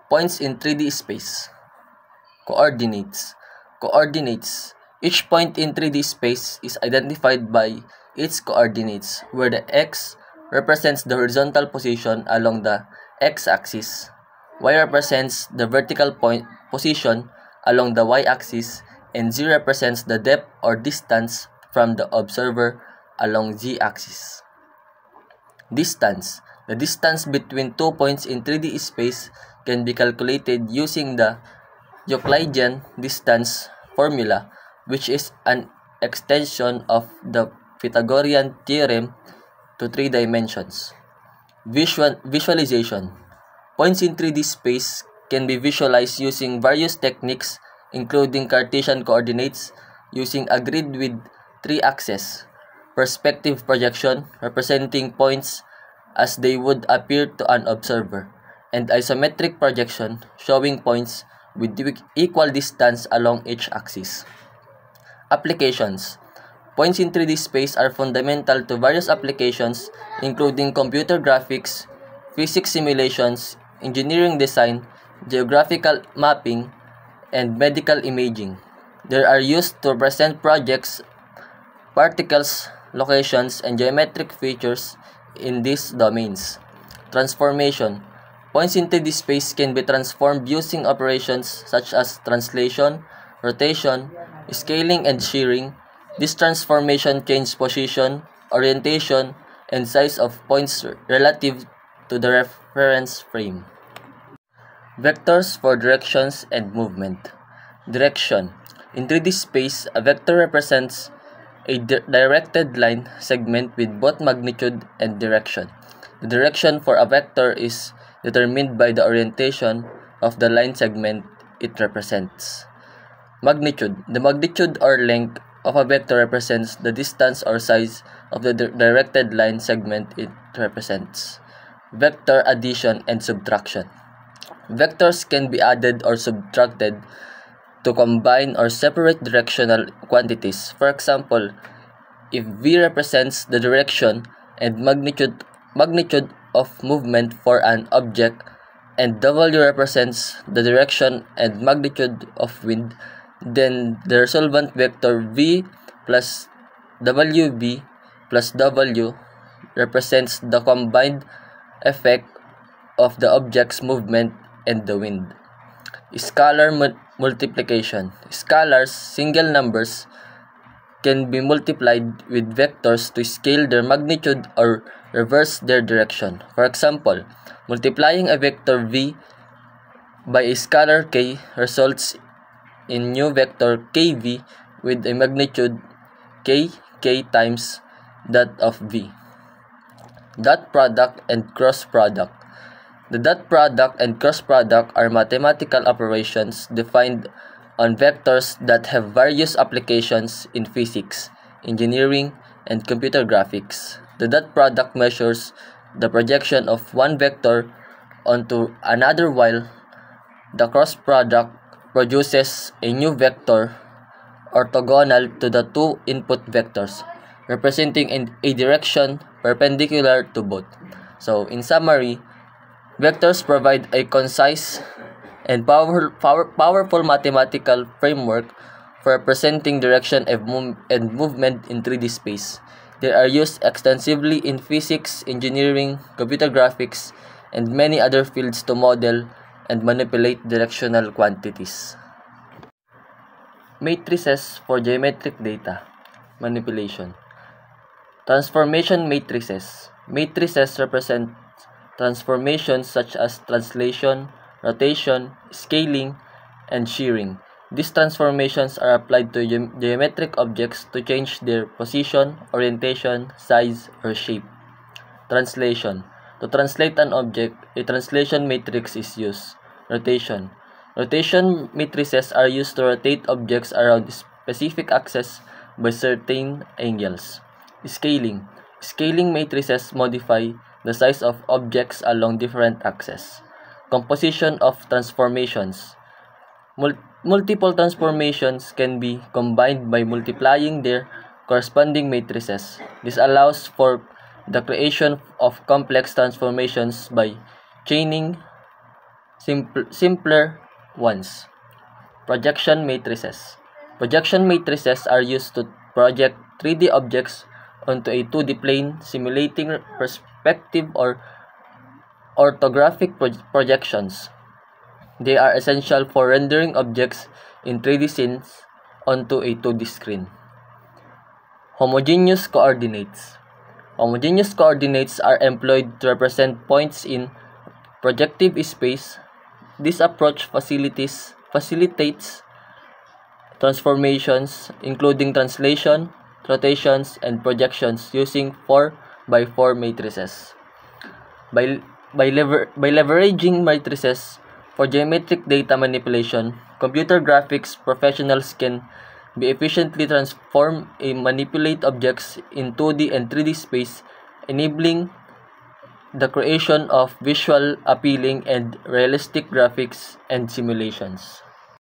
Points in 3D space. Coordinates. Coordinates. Each point in 3D space is identified by its coordinates, where the x represents the horizontal position along the x-axis, y represents the vertical position along the y-axis, and z represents the depth or distance from the observer along z-axis. Distance. The distance between 2 points in 3D space can be calculated using the Euclidean distance formula, which is an extension of the Pythagorean theorem to 3 dimensions. Visualization. Points in 3D space can be visualized using various techniques, including Cartesian coordinates using a grid with 3 axes, perspective projection representing points as they would appear to an observer, and isometric projection showing points with equal distance along each axis. Applications. Points in 3D space are fundamental to various applications, including computer graphics, physics simulations, engineering design, geographical mapping, and medical imaging. They are used to represent projects, particles, locations, and geometric features in these domains. Transformation. Points in 3D space can be transformed using operations such as translation, rotation, scaling, and shearing. This transformation changes position, orientation, and size of points relative to the reference frame. Vectors for directions and movement. Direction. In 3D space, a vector represents a directed line segment with both magnitude and direction. The direction for a vector is determined by the orientation of the line segment it represents. Magnitude. The magnitude or length of a vector represents the distance or size of the directed line segment it represents. Vector addition and subtraction. Vectors can be added or subtracted to combine or separate directional quantities. For example, if v represents the direction and magnitude of movement for an object, and w represents the direction and magnitude of wind, then the resultant vector v plus wv plus w represents the combined effect of the object's movement and the wind. Scalar multiplication. Scalars, single numbers, can be multiplied with vectors to scale their magnitude or reverse their direction. For example, multiplying a vector v by a scalar k results in new vector kv with a magnitude k times that of v. Dot product and cross product. The dot product and cross product are mathematical operations defined on vectors that have various applications in physics, engineering, and computer graphics. The dot product measures the projection of one vector onto another, while the cross product produces a new vector orthogonal to the two input vectors, representing a direction perpendicular to both. So, in summary, vectors provide a concise and powerful mathematical framework for representing direction and movement in 3D space. They are used extensively in physics, engineering, computer graphics, and many other fields to model and manipulate directional quantities. Matrices for geometric data manipulation. Transformation matrices. Matrices represent transformations such as translation, rotation, scaling, and shearing. These transformations are applied to geometric objects to change their position, orientation, size, or shape. Translation. To translate an object, a translation matrix is used. Rotation. Rotation matrices are used to rotate objects around specific axes by certain angles. Scaling. Scaling matrices modify the size of objects along different axes. Composition of transformations. Multiple transformations can be combined by multiplying their corresponding matrices. This allows for the creation of complex transformations by chaining simpler ones. Projection matrices. Projection matrices are used to project 3D objects onto a 2D plane, simulating perspective or orthographic projections. They are essential for rendering objects in 3D scenes onto a 2D screen. Homogeneous coordinates. Homogeneous coordinates are employed to represent points in projective space. This approach facilitates transformations, including translation, rotations, and projections using 4x4 matrices. By leveraging matrices for geometric data manipulation, computer graphics professionals can be efficiently transform and manipulate objects in 2D and 3D space, enabling the creation of visual appealing and realistic graphics and simulations.